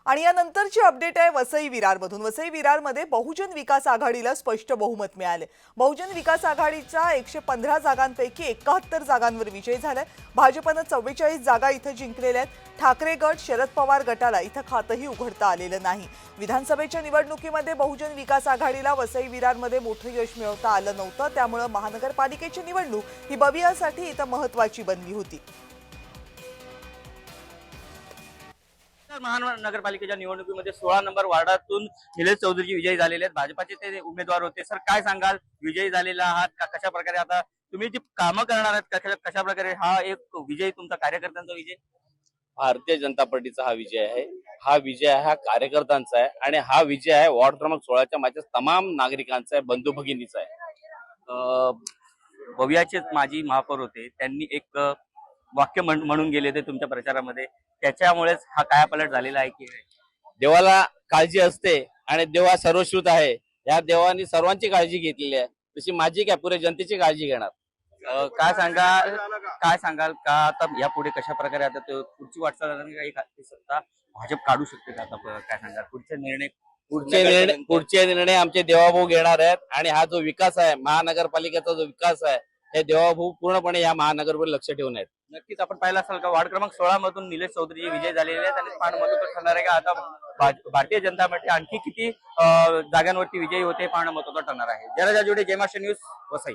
आणि यानंतरची अपडेट आहे वसई विरारमधून। वसई विरारमध्ये बहुजन विकास आघाडीला स्पष्ट बहुमत मिळाले। बहुजन विकास आघाडीच्या 115 जागांपैकी 71 जागांवर विजय झालाय। भाजपने 44 जागा इथे जिंकलेल्या आहेत। ठाकरे गट शरद पवार गटाला इथे खातही उघडता आलेलं नाही। विधानसभेच्या निवडणुकीमध्ये बहुजन विकास आघाडीला वसई विरारमध्ये मोठं यश मिळवता आलं नव्हतं, त्यामुळे महानगरपालिकेची निवडणूक ही बबियासाठी इथे महत्त्वाची बनली होती। महानगरपालिकेच्या निवडणुकीमध्ये 16 नंबर वार्डातून निलेश चौधरी विजयी झालेले आहेत। भाजपाचे ते उमेदवार होते। सर, काय सांगाल, विजयी झालेला आहात, कशा प्रकारे आता तुम्ही जी कामं करणार आहात, कशा प्रकारे हा एक विजय तुमचा कार्यकर्त्यांचा विजय? भारतीय जनता पार्टीचा हा विजय आहे। हा विजय हा कार्यकर्त्यांचा आहे आणि हा विजय आहे वॉर्ड क्रमांक 16च्या माझ्या तमाम नागरिकांचा आहे, बंधू भगिनीचा आहे। बवियाचे माजी महापौर होते, त्यांनी एक वाक्य म्हणून गेले होते तुमच्या प्रचारामध्ये, त्याच्यामुळेच हा कायापालट झालेला आहे की? देवाला काळजी असते आणि देव हा सर्वश्रुत आहे। या देवाने सर्वांची काळजी घेतलेली आहे, तशी माझी काय पुरे जनतेची काळजी घेणार। काय सांगाल का आता यापुढे कशा प्रकारे आता पुढची वाटचाल काही सत्ता भाजप काढू शकते का? आता काय सांगाल पुढचे निर्णय आमचे देवाभाऊ घेणार आहेत आणि हा जो विकास आहे, महानगरपालिकेचा जो विकास आहे, हे देवाभाऊ पूर्णपणे या महानगरवर लक्ष ठेवून आहेत। नक्कीच आपण पाहिलं असाल का वार्ड क्रमांक 16 मधून निलेश चौधरी विजय झालेले आहेत आणि फार महत्त्वाचं ठरणार आहे का आता भारतीय जनता पार्टी आणखी किती जागांवरती विजयी होते पाहणं महत्त्वाचं ठरणार आहे। जरा जोडे, जयमाशा न्यूज, वसई।